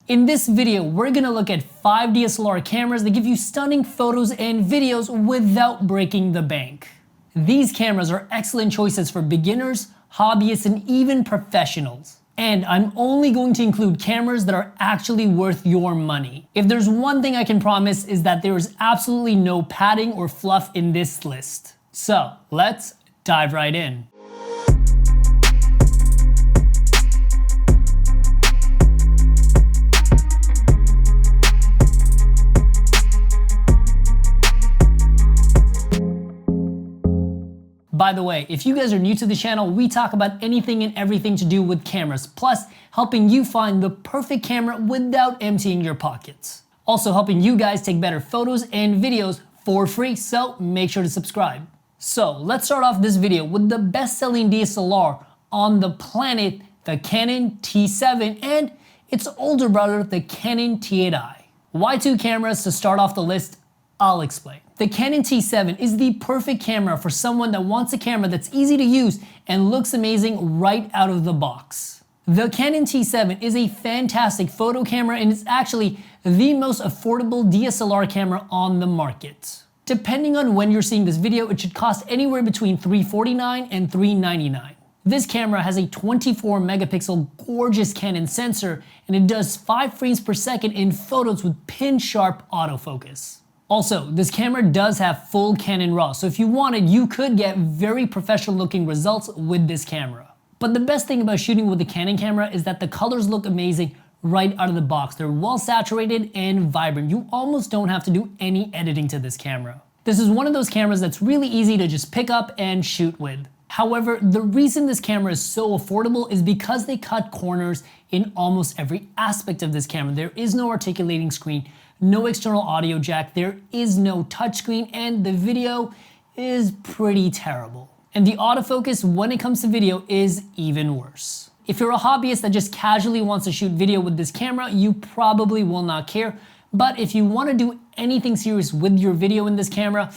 In this video, we're gonna look at 5 DSLR cameras that give you stunning photos and videos without breaking the bank. These cameras are excellent choices for beginners, hobbyists, and even professionals. And I'm only going to include cameras that are actually worth your money. If there's one thing I can promise is that there is absolutely no padding or fluff in this list. So let's dive right in. By the way, if you guys are new to the channel, we talk about anything and everything to do with cameras, plus helping you find the perfect camera without emptying your pockets. Also helping you guys take better photos and videos for free, so make sure to subscribe. So let's start off this video with the best-selling DSLR on the planet, the Canon T7, and its older brother, the Canon T8i. Why 2 cameras to start off the list? I'll explain. The Canon T7 is the perfect camera for someone that wants a camera that's easy to use and looks amazing right out of the box. The Canon T7 is a fantastic photo camera and it's actually the most affordable DSLR camera on the market. Depending on when you're seeing this video, it should cost anywhere between $349 and $399. This camera has a 24 megapixel gorgeous Canon sensor and it does 5 frames per second in photos with pin-sharp autofocus. Also, this camera does have full Canon RAW, so if you wanted, you could get very professional looking results with this camera. But the best thing about shooting with the Canon camera is that the colors look amazing right out of the box. They're well saturated and vibrant. You almost don't have to do any editing to this camera. This is one of those cameras that's really easy to just pick up and shoot with. However, the reason this camera is so affordable is because they cut corners in almost every aspect of this camera. There is no articulating screen, no external audio jack, there is no touchscreen, and the video is pretty terrible. And the autofocus when it comes to video is even worse. If you're a hobbyist that just casually wants to shoot video with this camera, you probably will not care. But if you want to do anything serious with your video in this camera,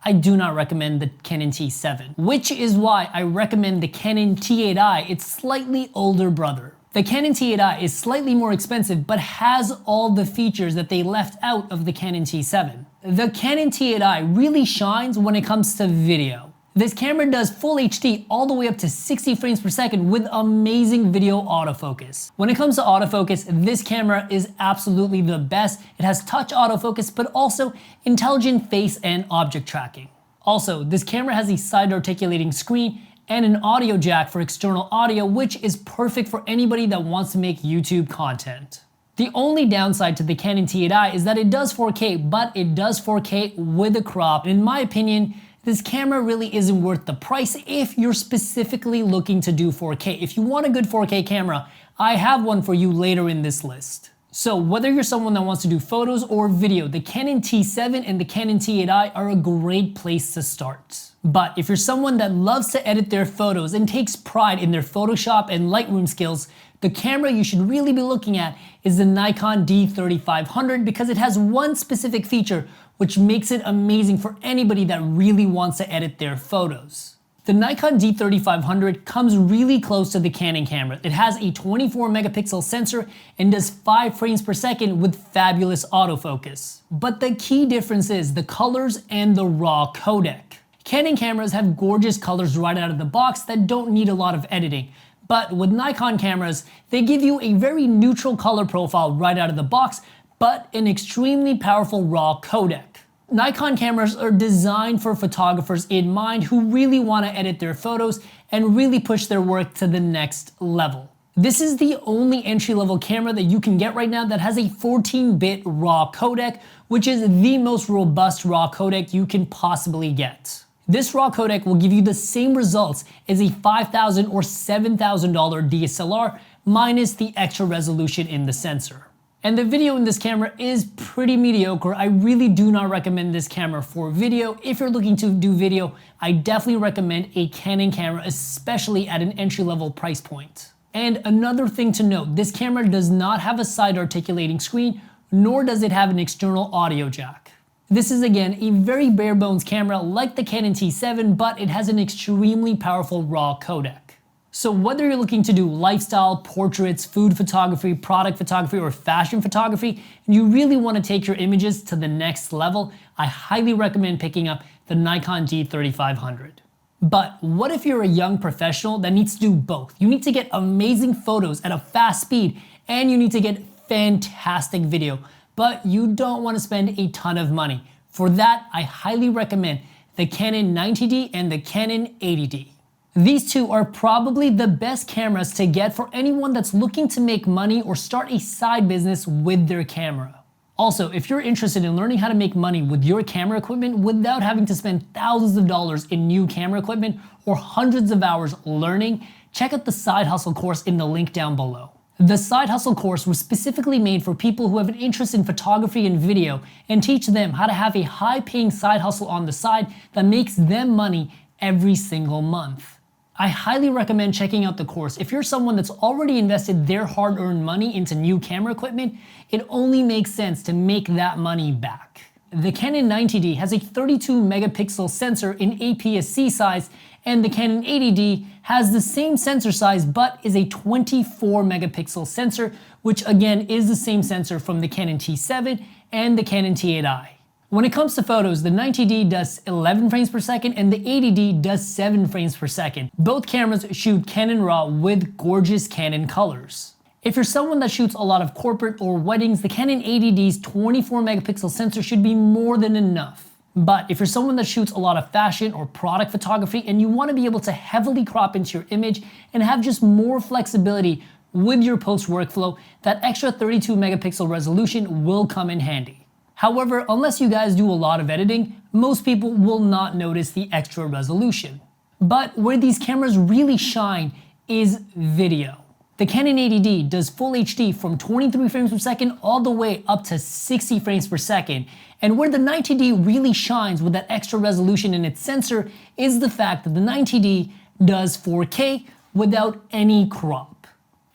I do not recommend the Canon T7, which is why I recommend the Canon T8i, its slightly older brother. The Canon T8i is slightly more expensive, but has all the features that they left out of the Canon T7. The Canon T8i really shines when it comes to video. This camera does full HD all the way up to 60 frames per second with amazing video autofocus. When it comes to autofocus, this camera is absolutely the best. It has touch autofocus, but also intelligent face and object tracking. Also, this camera has a side articulating screen and an audio jack for external audio, which is perfect for anybody that wants to make YouTube content. The only downside to the Canon T8i is that it does 4K, but it does 4K with a crop. In my opinion, this camera really isn't worth the price if you're specifically looking to do 4K. If you want a good 4K camera, I have one for you later in this list. So whether you're someone that wants to do photos or video, the Canon T7 and the Canon T8i are a great place to start. But if you're someone that loves to edit their photos and takes pride in their Photoshop and Lightroom skills, the camera you should really be looking at is the Nikon D3500 because it has one specific feature which makes it amazing for anybody that really wants to edit their photos. The Nikon D3500 comes really close to the Canon camera. It has a 24 megapixel sensor and does 5 frames per second with fabulous autofocus. But the key difference is the colors and the RAW codec. Canon cameras have gorgeous colors right out of the box that don't need a lot of editing. But with Nikon cameras, they give you a very neutral color profile right out of the box, but an extremely powerful RAW codec. Nikon cameras are designed for photographers in mind who really want to edit their photos and really push their work to the next level. This is the only entry-level camera that you can get right now that has a 14-bit RAW codec, which is the most robust RAW codec you can possibly get. This RAW codec will give you the same results as a $5,000 or $7,000 DSLR minus the extra resolution in the sensor. And the video in this camera is pretty mediocre. I really do not recommend this camera for video. If you're looking to do video, I definitely recommend a Canon camera, especially at an entry-level price point. And another thing to note, this camera does not have a side articulating screen, nor does it have an external audio jack. This is again a very bare bones camera like the Canon T7, but it has an extremely powerful RAW codec. So whether you're looking to do lifestyle, portraits, food photography, product photography, or fashion photography, and you really want to take your images to the next level, I highly recommend picking up the Nikon D3500. But what if you're a young professional that needs to do both? You need to get amazing photos at a fast speed, and you need to get fantastic video, but you don't want to spend a ton of money. For that, I highly recommend the Canon 90D and the Canon 80D. These two are probably the best cameras to get for anyone that's looking to make money or start a side business with their camera. Also, if you're interested in learning how to make money with your camera equipment without having to spend thousands of dollars in new camera equipment or hundreds of hours learning, check out the Side Hustle course in the link down below. The Side Hustle course was specifically made for people who have an interest in photography and video and teach them how to have a high-paying side hustle on the side that makes them money every single month. I highly recommend checking out the course. If you're someone that's already invested their hard-earned money into new camera equipment, it only makes sense to make that money back. The Canon 90D has a 32 megapixel sensor in APS-C size, and the Canon 80D has the same sensor size but is a 24 megapixel sensor, which again is the same sensor from the Canon T7 and the Canon T8i. When it comes to photos, the 90D does 11 frames per second and the 80D does 7 frames per second. Both cameras shoot Canon RAW with gorgeous Canon colors. If you're someone that shoots a lot of corporate or weddings, the Canon 80D's 24 megapixel sensor should be more than enough. But if you're someone that shoots a lot of fashion or product photography and you want to be able to heavily crop into your image and have just more flexibility with your post workflow, that extra 32 megapixel resolution will come in handy. However, unless you guys do a lot of editing, most people will not notice the extra resolution. But where these cameras really shine is video. The Canon 80D does full HD from 23 frames per second all the way up to 60 frames per second. And where the 90D really shines with that extra resolution in its sensor is the fact that the 90D does 4K without any crop.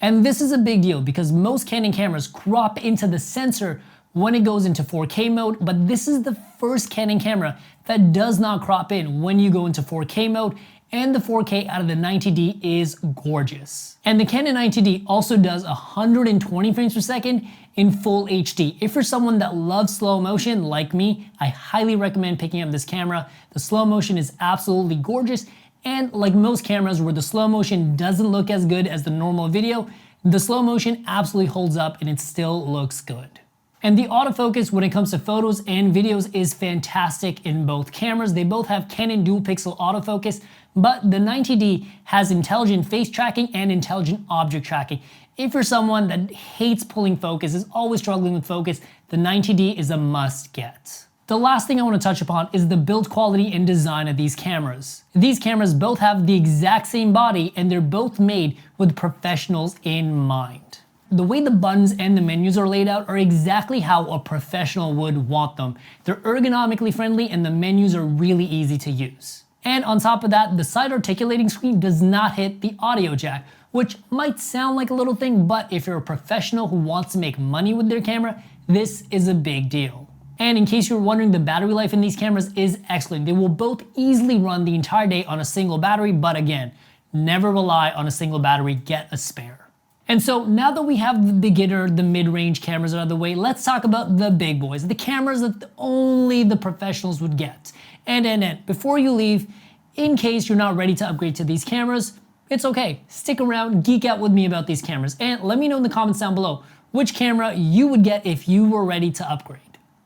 And this is a big deal because most Canon cameras crop into the sensor when it goes into 4K mode, but this is the first Canon camera that does not crop in when you go into 4K mode, and the 4K out of the 90D is gorgeous. And the Canon 90D also does 120 frames per second in full HD. If you're someone that loves slow motion like me, I highly recommend picking up this camera. The slow motion is absolutely gorgeous, and like most cameras where the slow motion doesn't look as good as the normal video, the slow motion absolutely holds up and it still looks good. And the autofocus when it comes to photos and videos is fantastic in both cameras. They both have Canon dual pixel autofocus, but the 90D has intelligent face tracking and intelligent object tracking. If you're someone that hates pulling focus, is always struggling with focus, the 90D is a must get. The last thing I want to touch upon is the build quality and design of these cameras. These cameras both have the exact same body and they're both made with professionals in mind. The way the buttons and the menus are laid out are exactly how a professional would want them. They're ergonomically friendly and the menus are really easy to use. And on top of that, the side articulating screen does not hit the audio jack, which might sound like a little thing, but if you're a professional who wants to make money with their camera, this is a big deal. And in case you're wondering, the battery life in these cameras is excellent. They will both easily run the entire day on a single battery, but again, never rely on a single battery, get a spare. And so now that we have the beginner, the mid-range cameras out of the way, let's talk about the big boys, the cameras that only the professionals would get. And before you leave, in case you're not ready to upgrade to these cameras, it's okay. Stick around, geek out with me about these cameras, and let me know in the comments down below which camera you would get if you were ready to upgrade.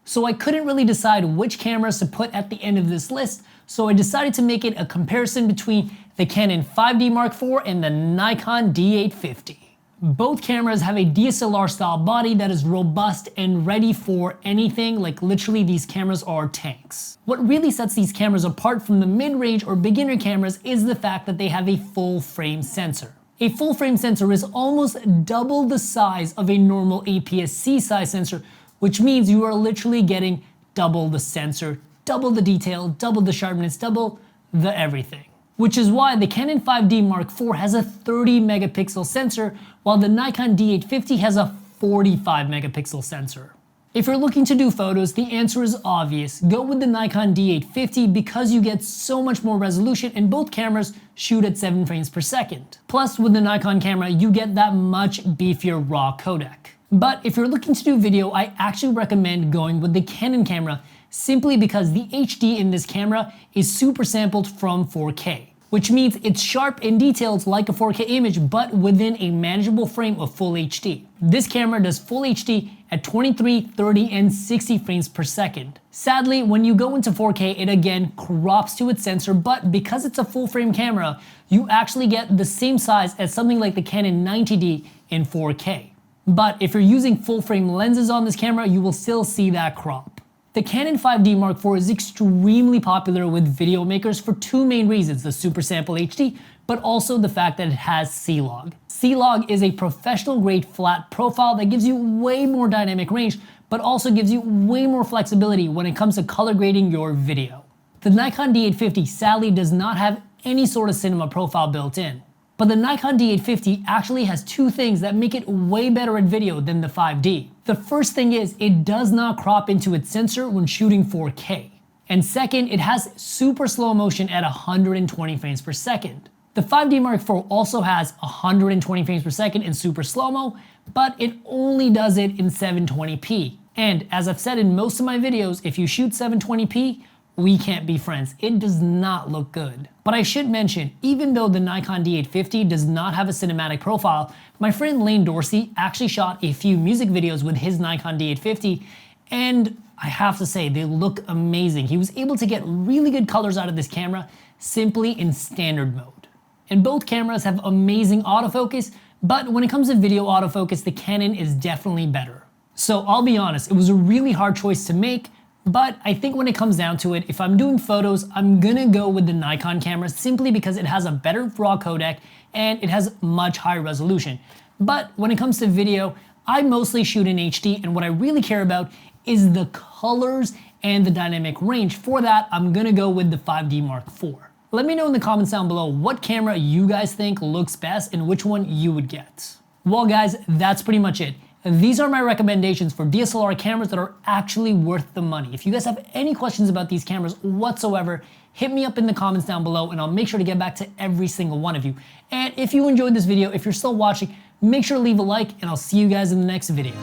So I couldn't really decide which cameras to put at the end of this list, so I decided to make it a comparison between the Canon 5D Mark IV and the Nikon D850. Both cameras have a DSLR style body that is robust and ready for anything, like literally these cameras are tanks. What really sets these cameras apart from the mid-range or beginner cameras is the fact that they have a full frame sensor. A full frame sensor is almost double the size of a normal APS-C size sensor, which means you are literally getting double the sensor, double the detail, double the sharpness, double the everything. Which is why the Canon 5D Mark IV has a 30 megapixel sensor, while the Nikon D850 has a 45 megapixel sensor. If you're looking to do photos, the answer is obvious. Go with the Nikon D850 because you get so much more resolution and both cameras shoot at 7 frames per second. Plus, with the Nikon camera, you get that much beefier RAW codec. But if you're looking to do video, I actually recommend going with the Canon camera simply because the HD in this camera is super sampled from 4K. Which means it's sharp and detailed like a 4K image, but within a manageable frame of full HD. This camera does full HD at 23, 30, and 60 frames per second. Sadly, when you go into 4K, it again crops to its sensor, but because it's a full frame camera, you actually get the same size as something like the Canon 90D in 4K. But if you're using full frame lenses on this camera, you will still see that crop. The Canon 5D Mark IV is extremely popular with video makers for two main reasons, the Super Sample HD, but also the fact that it has C-Log. C-Log is a professional grade flat profile that gives you way more dynamic range, but also gives you way more flexibility when it comes to color grading your video. The Nikon D850 sadly does not have any sort of cinema profile built in. But the Nikon D850 actually has two things that make it way better at video than the 5D. The first thing is it does not crop into its sensor when shooting 4K. And second, it has super slow motion at 120 frames per second. The 5D Mark IV also has 120 frames per second in super slow-mo, but it only does it in 720p. And as I've said in most of my videos, if you shoot 720p, we can't be friends. It does not look good. But I should mention, even though the Nikon D850 does not have a cinematic profile, my friend Lane Dorsey actually shot a few music videos with his Nikon D850, and I have to say, they look amazing. He was able to get really good colors out of this camera simply in standard mode. And both cameras have amazing autofocus, but when it comes to video autofocus, the Canon is definitely better. So I'll be honest, it was a really hard choice to make, but I think when it comes down to it, if I'm doing photos, I'm gonna go with the Nikon camera simply because it has a better RAW codec and it has much higher resolution. But when it comes to video, I mostly shoot in HD, and what I really care about is the colors and the dynamic range. For that, I'm gonna go with the 5D Mark IV. Let me know in the comments down below what camera you guys think looks best and which one you would get. Well guys, that's pretty much it. These are my recommendations for DSLR cameras that are actually worth the money. If you guys have any questions about these cameras whatsoever, hit me up in the comments down below and I'll make sure to get back to every single one of you. And if you enjoyed this video, if you're still watching, make sure to leave a like and I'll see you guys in the next video.